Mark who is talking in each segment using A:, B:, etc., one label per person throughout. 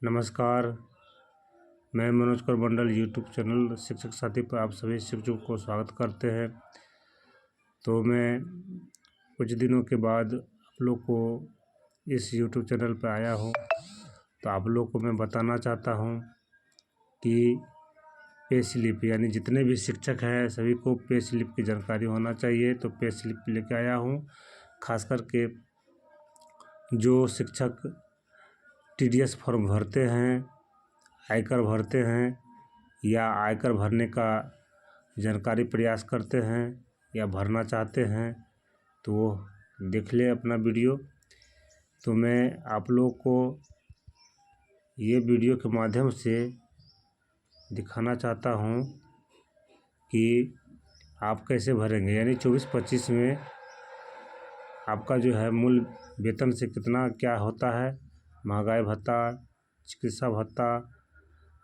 A: नमस्कार, मैं मनोज कर मंडल यूट्यूब चैनल शिक्षक साथी पर आप सभी शिक्षकों को स्वागत करते हैं। तो मैं कुछ दिनों के बाद आप लोग को इस यूट्यूब चैनल पर आया हूँ। तो आप लोग को मैं बताना चाहता हूँ कि पे स्लिप यानी जितने भी शिक्षक हैं सभी को पे स्लिप की जानकारी होना चाहिए। तो पे स्लिप लेके आया हूँ। खास करके जो शिक्षक TDS फॉर्म भरते हैं, आयकर भरते हैं या आयकर भरने का जानकारी प्रयास करते हैं या भरना चाहते हैं तो वो देख ले अपना वीडियो। तो मैं आप लोग को ये वीडियो के माध्यम से दिखाना चाहता हूँ कि आप कैसे भरेंगे, यानी 24-25 में आपका जो है मूल वेतन से कितना क्या होता है, महंगाई भत्ता, चिकित्सा भत्ता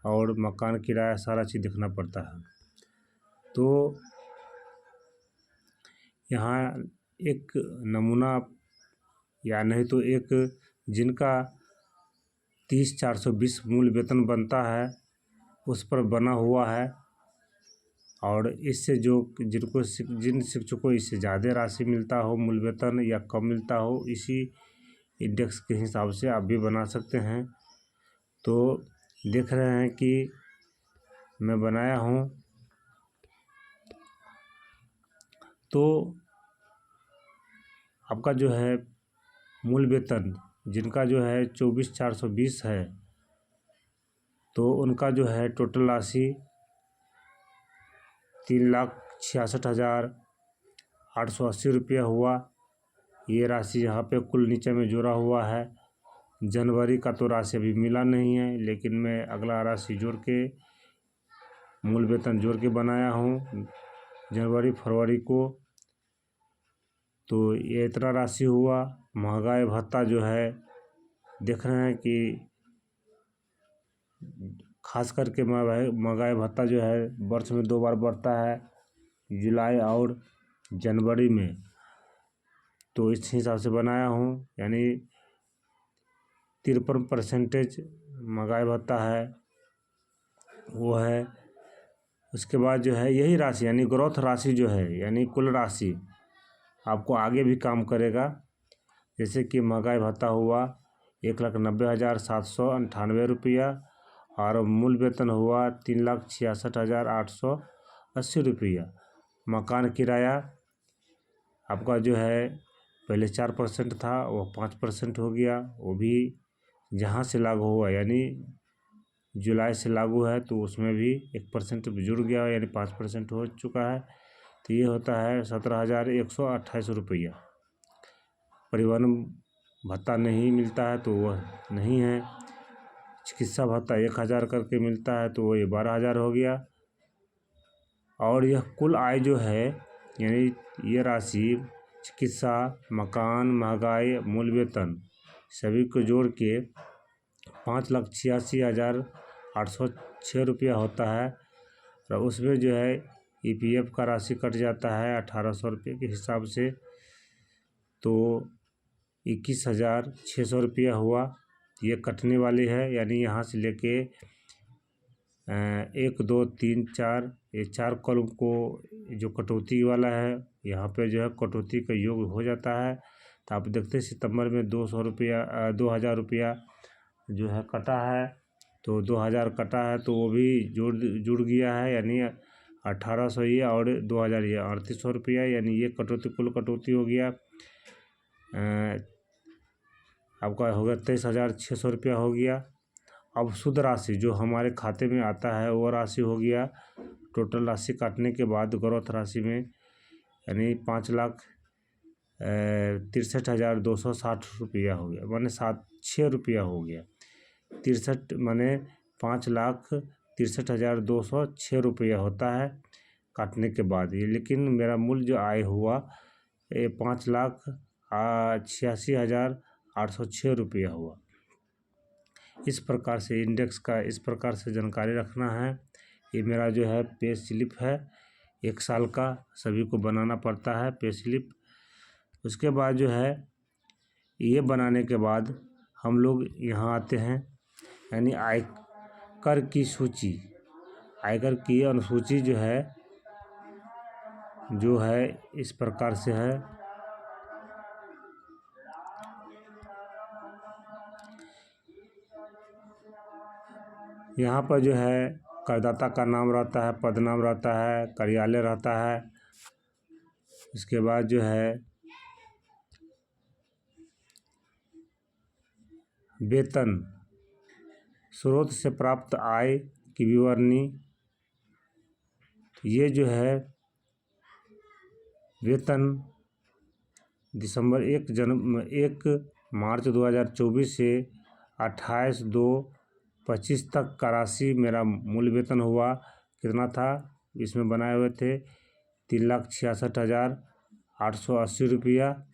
A: और मकान किराया सारा चीज़ देखना पड़ता है। तो यहाँ एक नमूना या नहीं तो एक जिनका 30,420 मूल वेतन बनता है उस पर बना हुआ है, और इससे जिन शिक्षकों को इससे ज़्यादा राशि मिलता हो मूल वेतन या कम मिलता हो, इसी इंडेक्स के हिसाब से आप भी बना सकते हैं। तो देख रहे हैं कि मैं बनाया हूँ। तो आपका जो है मूल वेतन जिनका जो है 24,420 है, तो उनका जो है टोटल राशि 3,66,880 रुपया हुआ। ये राशि यहाँ पे कुल नीचे में जोड़ा हुआ है। जनवरी का तो राशि अभी मिला नहीं है, लेकिन मैं अगला राशि जोड़ के मूल वेतन जोड़ के बनाया हूँ जनवरी फरवरी को। तो ये इतना राशि हुआ। महंगाई भत्ता जो है देख रहे हैं कि खास करके महंगाई भत्ता जो है वर्ष में 2 बार बढ़ता है, जुलाई और जनवरी में। तो इस हिसाब से बनाया हूँ, यानी 53% महंगाई भत्ता है वो है। उसके बाद जो है यही राशि यानी ग्रोथ राशि जो है, यानी कुल राशि आपको आगे भी काम करेगा। जैसे कि महंगाई भत्ता हुआ 1,90,798 रुपया और मूल वेतन हुआ 3,66,880 रुपया। मकान किराया आपका जो है पहले 4% था, वो 5% हो गया। वो भी जहाँ से लागू हुआ, यानी जुलाई से लागू है तो उसमें भी 1% जुड़ गया, यानी 5% हो चुका है। तो ये होता है 17,128 रुपया। परिवहन भत्ता नहीं मिलता है तो वह नहीं है। चिकित्सा भत्ता 1,000 करके मिलता है तो वो ये 12,000 हो गया। और यह कुल आय जो है, यानी ये राशि चिकित्सा, मकान, महंगाई, मूल वेतन सभी को जोड़ के 5,86,806 रुपया होता है। और उसमें जो है EPF का राशि कट जाता है 1,800 रुपये के हिसाब से, तो 21,600 रुपया हुआ। ये कटने वाली है, यानी यहाँ से लेके 1 2 3 4 ये 4 कॉलम को जो कटौती वाला है यहाँ पे जो है कटौती का योग हो जाता है। तो आप देखते हैं सितंबर में 2,000 रुपया जो है कटा है। तो 2,000 कटा है तो वो भी जुड़ गया है, यानी 1,800 ये और 2,000 ये 3,800 रुपया, यानी ये कटौती कुल कटौती हो गया। आपका हो गया 23,600 रुपया हो गया। अब शुद्ध राशि जो हमारे खाते में आता है वो राशि हो गया टोटल राशि काटने के बाद ग्रोथ राशि में, यानी 5,63,260 रुपया हो गया, माने 6 रुपया हो गया। 63 माने 5,63,206 रुपया होता है काटने के बाद ये। लेकिन मेरा मूल जो आय हुआ ये 5,86,806 रुपया हुआ। इस प्रकार से इंडेक्स का इस प्रकार से जानकारी रखना है। ये मेरा जो है पे स्लिप है 1 साल का, सभी को बनाना पड़ता है पे स्लिप। उसके बाद जो है ये बनाने के बाद हम लोग यहाँ आते हैं, यानी आयकर की सूची, आयकर की अनुसूची जो है इस प्रकार से है। यहाँ पर जो है करदाता का नाम रहता है, पद नाम रहता है, कार्यालय रहता है। इसके बाद जो है वेतन, स्रोत से प्राप्त आय की विवरणी। ये जो है वेतन दिसंबर 1 मार्च 2024 से 28/2/25 तक का राशि मेरा मूल वेतन हुआ। कितना था इसमें बनाए हुए थे? 3,66,880 रुपया।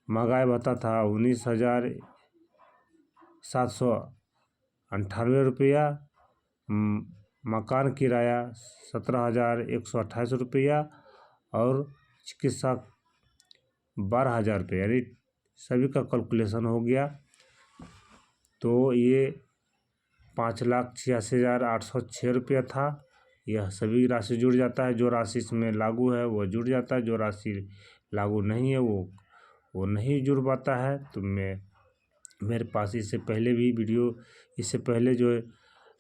A: महंगाई भत्ता था 19,798 रुपया। मकान किराया 17,128 रुपया और चिकित्सा 12,000 रुपये। यानी सभी का कैलकुलेशन हो गया। तो ये 5,86,806 रुपया था। यह सभी राशि जुड़ जाता है। जो राशि इसमें लागू है वो जुड़ जाता है, जो राशि लागू नहीं है वो नहीं जुड़ पाता है। तो मेरे पास इससे पहले भी वीडियो, इससे पहले जो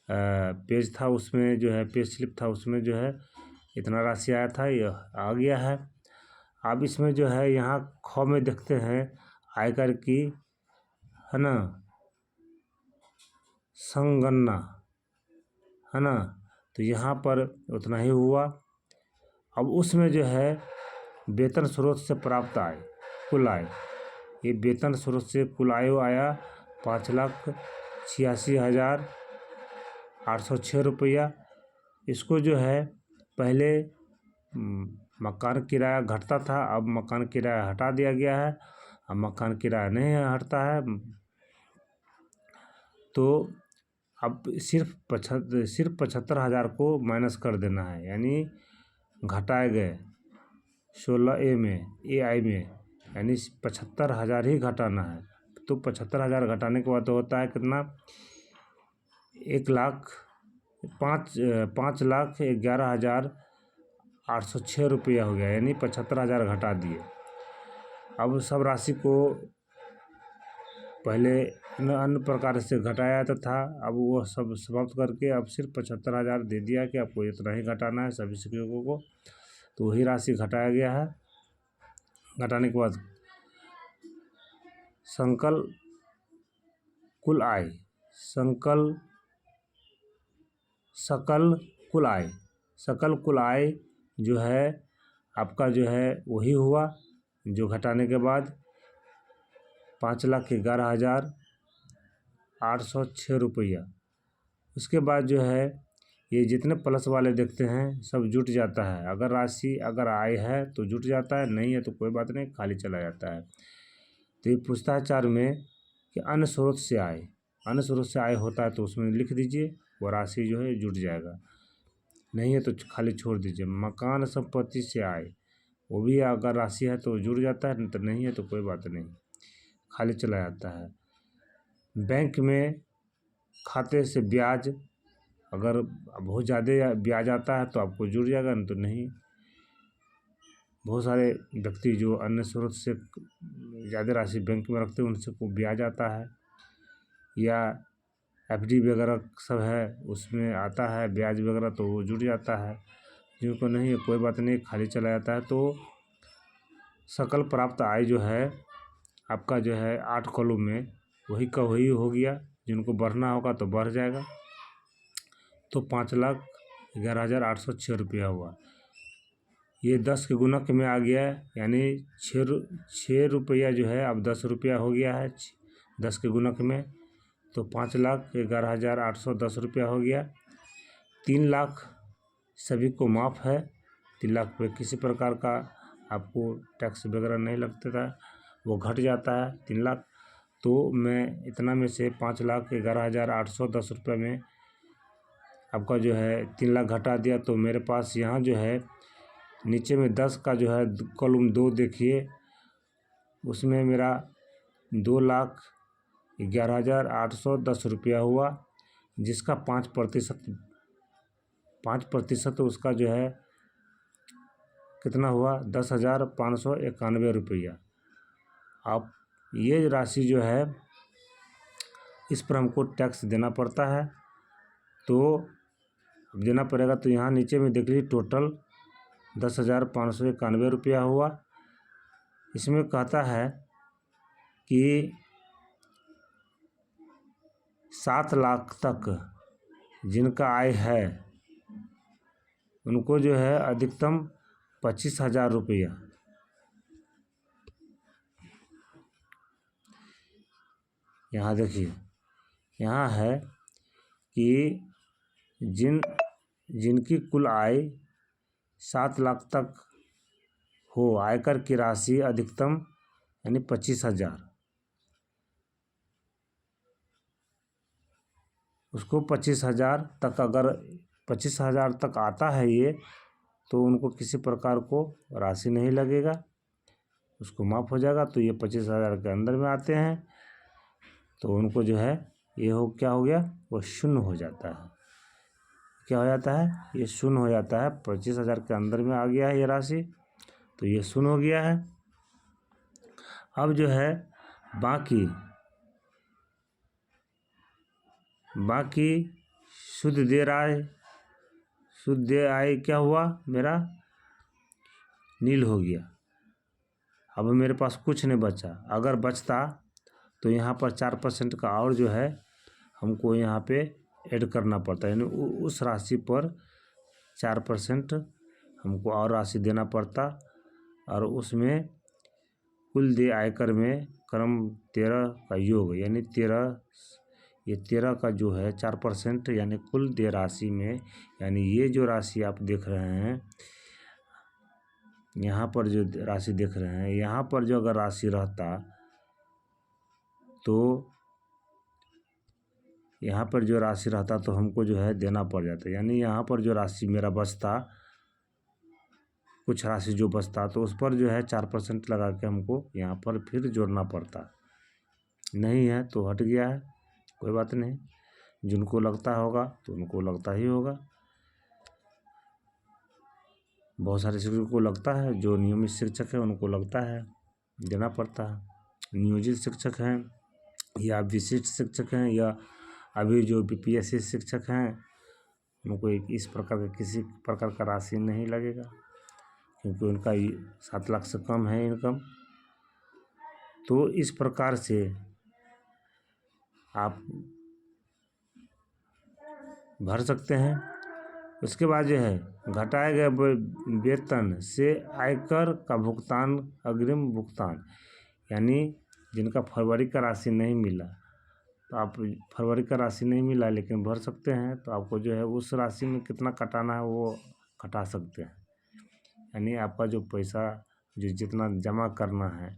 A: पेज था उसमें जो है पेज स्लिप था उसमें जो है इतना राशि आया था, यह आ गया है। अब इसमें जो है यहाँ ख में देखते हैं आयकर की, है ना, संगणना, है ना। तो यहाँ पर उतना ही हुआ। अब उसमें जो है वेतन स्रोत से प्राप्त आय, कुल आय, ये वेतन स्रोत से कुल आय आया 5,86,806 रुपया। इसको जो है पहले मकान किराया घटता था, अब मकान किराया हटा दिया गया है। अब मकान किराया नहीं हटता है, तो अब सिर्फ 75,000 को माइनस कर देना है। यानी घटाए गए 16A में, AI में, यानी 75,000 ही घटाना है। तो 75,000 घटाने के बाद तो होता है कितना? 5,11,806 रुपया हो गया। यानी 75,000 घटा दिए। अब सब राशि को पहले अन्य प्रकार से घटाया जाता था, अब वो सब समाप्त करके अब सिर्फ 75,000 दे दिया कि आपको इतना ही घटाना है सभी शिक्षकों को। तो वही राशि घटाया गया है। घटाने के बाद सकल कुल आय जो है आपका जो है वही हुआ, जो घटाने के बाद 5,11,806 रुपया। उसके बाद जो है ये जितने प्लस वाले देखते हैं सब जुट जाता है। अगर आय है तो जुट जाता है, नहीं है तो कोई बात नहीं, खाली चला जाता है। तो ये पूछता है 4 में कि अन्य स्रोत से आय होता है तो उसमें लिख दीजिए, वो राशि जो है जुट जाएगा। नहीं है तो खाली छोड़ दीजिए। मकान संपत्ति से आय, वो भी अगर राशि है तो जुड़ जाता है, तो नहीं है तो कोई बात नहीं, खाली चला जाता है। बैंक में खाते से ब्याज, अगर बहुत ज़्यादा ब्याज आता है तो आपको जुड़ जाएगा, नहीं तो नहीं। बहुत सारे व्यक्ति जो अन्य स्रोत से ज़्यादा राशि बैंक में रखते हैं उनसे को ब्याज आता है, या FD वगैरह सब है उसमें आता है ब्याज वगैरह, तो वो जुड़ जाता है। जिनको नहीं है कोई बात नहीं, खाली चला जाता है। तो सकल प्राप्त आय जो है आपका जो है 8 कॉलम में वही का वही हो गया। जिनको बढ़ना होगा तो बढ़ जाएगा। तो 5,11,806 रुपया हुआ। ये 10 के गुणक में आ गया, यानी 6 रुपया जो है अब 10 रुपया हो गया है 10 के गुणक में। तो 5,11,810 रुपया हो गया। 3 लाख सभी को माफ़ है। 3 लाख पे किसी प्रकार का आपको टैक्स वगैरह नहीं लगता था, वो घट जाता है 3 लाख। तो मैं इतना में से 5,11,810 रुपये में आपका जो है 3 लाख घटा दिया। तो मेरे पास यहाँ जो है नीचे में 10 का जो है कॉलम 2 देखिए, उसमें मेरा 2,00,000 11,810 रुपया हुआ, जिसका 5% उसका जो है कितना हुआ 10,591 रुपया। अब ये राशि जो है इस पर हमको टैक्स देना पड़ता है, तो अब देना पड़ेगा। तो यहाँ नीचे में देख लीजिए टोटल 10,591 रुपया हुआ। इसमें कहता है कि 7 लाख तक जिनका आय है उनको जो है अधिकतम 25,000 रुपया। यहाँ देखिए, यहाँ है कि जिनकी कुल आय 7 लाख तक हो, आयकर की राशि अधिकतम यानी 25,000, उसको 25,000 तक, अगर 25,000 तक आता है ये, तो उनको किसी प्रकार को राशि नहीं लगेगा, उसको माफ़ हो जाएगा। तो ये 25,000 के अंदर में आते हैं तो उनको जो है ये क्या हो गया, वो शून्य हो जाता है। क्या हो जाता है, ये शून्य हो जाता है। 25,000 के अंदर में आ गया है ये राशि, तो ये शून्य हो गया है। अब जो है बाकी शुद्ध देय आय क्या हुआ, मेरा नील हो गया। अब मेरे पास कुछ नहीं बचा। अगर बचता तो यहाँ पर 4% का और जो है हमको यहाँ पे ऐड करना पड़ता है, यानी उस राशि पर 4% हमको और राशि देना पड़ता, और उसमें कुल देय आयकर में क्रम 13 का योग, यानी 13 का जो है 4%, यानी कुल देय राशि में, यानी ये जो राशि आप देख रहे हैं, यहाँ पर जो राशि देख रहे हैं, यहाँ पर जो अगर राशि रहता तो यहाँ पर जो राशि रहता तो हमको जो है देना पड़ जाता। यानी यहाँ पर जो राशि मेरा बचता, कुछ राशि जो बचता, तो उस पर जो है 4% लगा के हमको यहाँ पर फिर जोड़ना पड़ता। नहीं है तो हट गया है, कोई बात नहीं। जिनको लगता होगा तो उनको लगता ही होगा। बहुत सारे शिक्षकों को लगता है, जो नियमित शिक्षक है उनको लगता है, देना पड़ता है। नियोजित शिक्षक हैं या विशिष्ट शिक्षक हैं या अभी जो बीपीएससी शिक्षक हैं, उनको इस प्रकार का किसी प्रकार का राशि नहीं लगेगा, क्योंकि उनका 7 लाख से कम है इनकम। तो इस प्रकार से आप भर सकते हैं। उसके बाद जो है घटाए गए वेतन से आयकर का भुगतान, अग्रिम भुगतान, यानी जिनका फरवरी का राशि नहीं मिला, तो आप फरवरी का राशि नहीं मिला लेकिन भर सकते हैं, तो आपको जो है उस राशि में कितना कटाना है वो कटा सकते हैं। यानी आपका जो पैसा जो जितना जमा करना है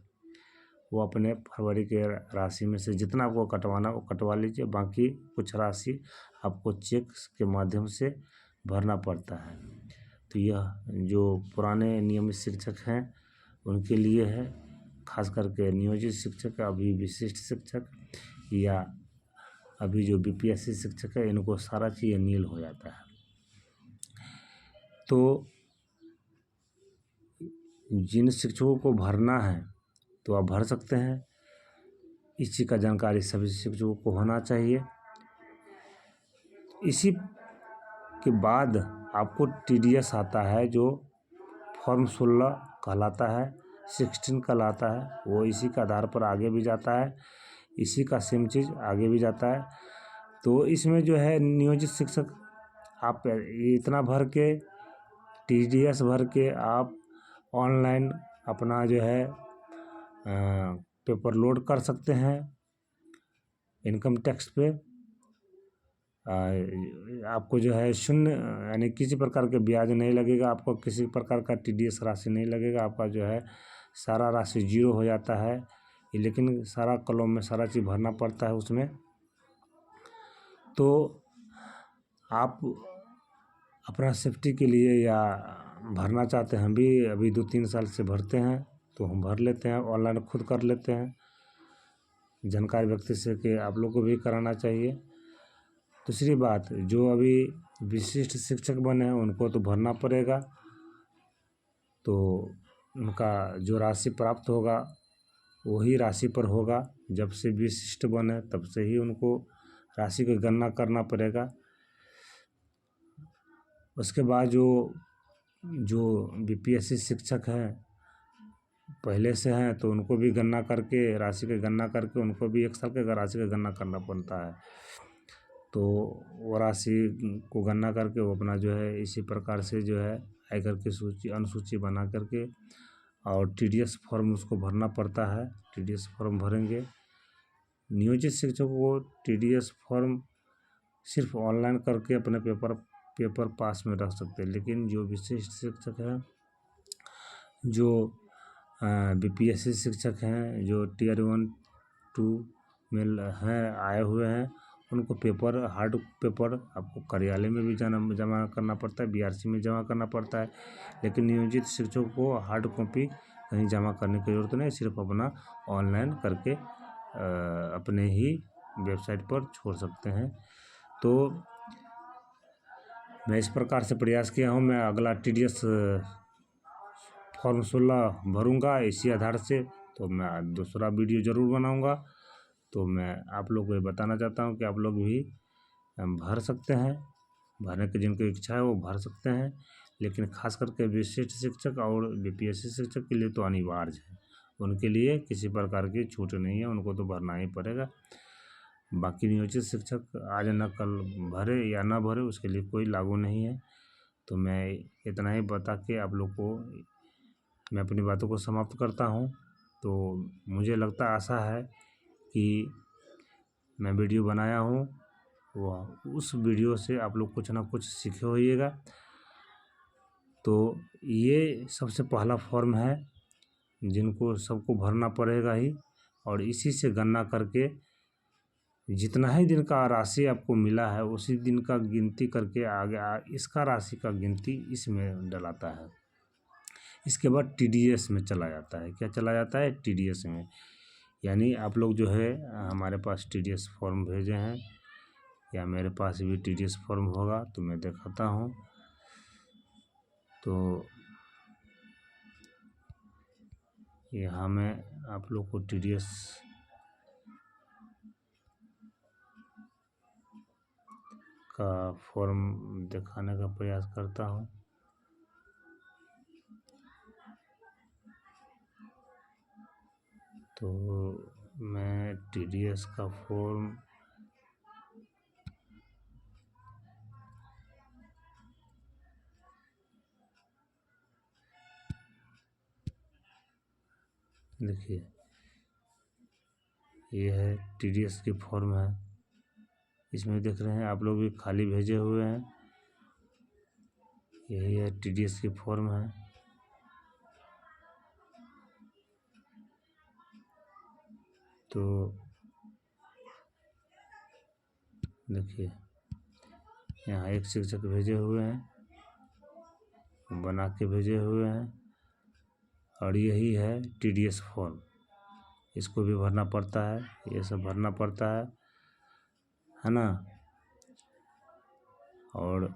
A: वो अपने फरवरी के राशि में से जितना आपको कटवाना वो कटवा लीजिए। बाकी कुछ राशि आपको चेक के माध्यम से भरना पड़ता है। तो यह जो पुराने नियमित शिक्षक हैं उनके लिए है, खास करके नियोजित शिक्षक, अभी विशिष्ट शिक्षक या अभी जो बीपीएससी शिक्षक है, इनको सारा चीज़ नील हो जाता है। तो जिन शिक्षकों को भरना है तो आप भर सकते हैं। इसी का जानकारी सभी शिक्षकों को होना चाहिए। इसी के बाद आपको टीडीएस आता है, जो फॉर्म 16 कहलाता है, 16 कहलाता है। वो इसी के आधार पर आगे भी जाता है, इसी का सेम चीज़ आगे भी जाता है। तो इसमें जो है नियोजित शिक्षक आप इतना भर के, टीडीएस भर के आप ऑनलाइन अपना जो है पेपर लोड कर सकते हैं इनकम टैक्स पे। आपको जो है शून्य, यानी किसी प्रकार के ब्याज नहीं लगेगा, आपको किसी प्रकार का टीडीएस राशि नहीं लगेगा। आपका जो है सारा राशि जीरो हो जाता है, लेकिन सारा कॉलम में सारा चीज़ भरना पड़ता है उसमें। तो आप अपना सेफ्टी के लिए या भरना चाहते हैं, हम भी अभी 2-3 साल से भरते हैं, तो हम भर लेते हैं, ऑनलाइन खुद कर लेते हैं। जानकार व्यक्ति से कि आप लोग को भी कराना चाहिए। दूसरी बात, जो अभी विशिष्ट शिक्षक बने हैं उनको तो भरना पड़ेगा, तो उनका जो राशि प्राप्त होगा वही राशि पर होगा। जब से विशिष्ट बने तब से ही उनको राशि की गणना करना पड़ेगा। उसके बाद जो बीपीएससी शिक्षक हैं पहले से हैं तो उनको भी गणना करके, राशि की गणना करके उनको भी 1 साल के राशि की गणना करना पड़ता है। तो वो राशि को गणना करके वो अपना जो है इसी प्रकार से जो है आयकर की सूची अनुसूची बना करके और टीडीएस फॉर्म उसको भरना पड़ता है। टीडीएस फॉर्म भरेंगे। नियोजित शिक्षकों को टीडीएस फॉर्म सिर्फ ऑनलाइन करके अपने पेपर पास में रख सकते हैं, लेकिन जो विशिष्ट शिक्षक हैं, जो बीपीएससी शिक्षक हैं, जो Tier 1, 2 में हैं आए हुए हैं, उनको हार्ड पेपर आपको कार्यालय में भी जमा करना पड़ता है, बीआरसी में जमा करना पड़ता है। लेकिन नियोजित शिक्षकों को हार्ड कॉपी कहीं जमा करने की ज़रूरत नहीं, सिर्फ अपना ऑनलाइन करके अपने ही वेबसाइट पर छोड़ सकते हैं। तो मैं इस प्रकार से प्रयास किया हूँ। मैं अगला टीडीएस फॉर्म 16 भरूँगा इसी आधार से, तो मैं दूसरा वीडियो ज़रूर बनाऊँगा। तो मैं आप लोग को ये बताना चाहता हूँ कि आप लोग भी भर सकते हैं, भरने की जिनको इच्छा है वो भर सकते हैं, लेकिन खास करके विशिष्ट शिक्षक और बीपीएससी शिक्षक के लिए तो अनिवार्य है। उनके लिए किसी प्रकार की छूट नहीं है, उनको तो भरना ही पड़ेगा। बाकी नियोजित शिक्षक आज न कल भरे या ना भरे उसके लिए कोई लागू नहीं है। तो मैं इतना ही बता के आप लोग को मैं अपनी बातों को समाप्त करता हूँ। तो मुझे लगता आशा है कि मैं वीडियो बनाया हूँ वह उस वीडियो से आप लोग कुछ ना कुछ सीखे होइएगा। तो ये सबसे पहला फॉर्म है जिनको सबको भरना पड़ेगा ही, और इसी से गणना करके जितना ही दिन का राशि आपको मिला है उसी दिन का गिनती करके आगे इसका राशि का गिनती इसमें डलाता है। इसके बाद टीडीएस में चला जाता है। क्या चला जाता है? टीडीएस में। यानी आप लोग जो है हमारे पास टीडीएस फॉर्म भेजे हैं, या मेरे पास भी टीडीएस फॉर्म होगा तो मैं दिखाता हूँ। तो यहाँ मैं आप लोग को टीडीएस का फॉर्म दिखाने का प्रयास करता हूँ। तो मैं टीडीएस का फॉर्म देखिए, ये है टीडीएस की फॉर्म है। इसमें देख रहे हैं आप लोग भी खाली भेजे हुए हैं। यही है टीडीएस की फॉर्म है। तो देखिए, यहाँ एक शिक्षक भेजे हुए हैं, बना के भेजे हुए हैं, और यही है टीडीएस फॉर्म। इसको भी भरना पड़ता है, ये सब भरना पड़ता है ना। और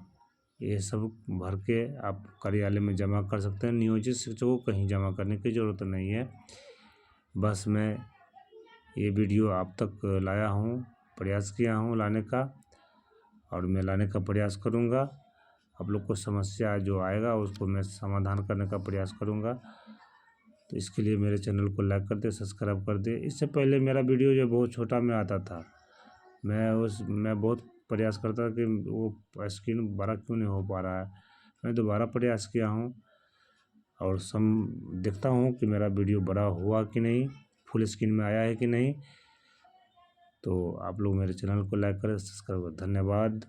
A: ये सब भर के आप कार्यालय में जमा कर सकते हैं। नियोजित शिक्षकों को कहीं जमा करने की ज़रूरत नहीं है। बस मैं ये वीडियो आप तक लाया हूँ, प्रयास किया हूँ लाने का, और मैं लाने का प्रयास करूँगा। आप लोग को समस्या जो आएगा उसको मैं समाधान करने का प्रयास करूँगा। तो इसके लिए मेरे चैनल को लाइक कर दे, सब्सक्राइब कर दे। इससे पहले मेरा वीडियो जो बहुत छोटा में आता था, मैं बहुत प्रयास करता कि वो स्क्रीन बड़ा क्यों नहीं हो पा रहा है। मैं दोबारा प्रयास किया हूँ और देखता हूँ कि मेरा वीडियो बड़ा हुआ कि नहीं, फुल स्क्रीन में आया है कि नहीं। तो आप लोग मेरे चैनल को लाइक करें, सब्सक्राइब करें। धन्यवाद।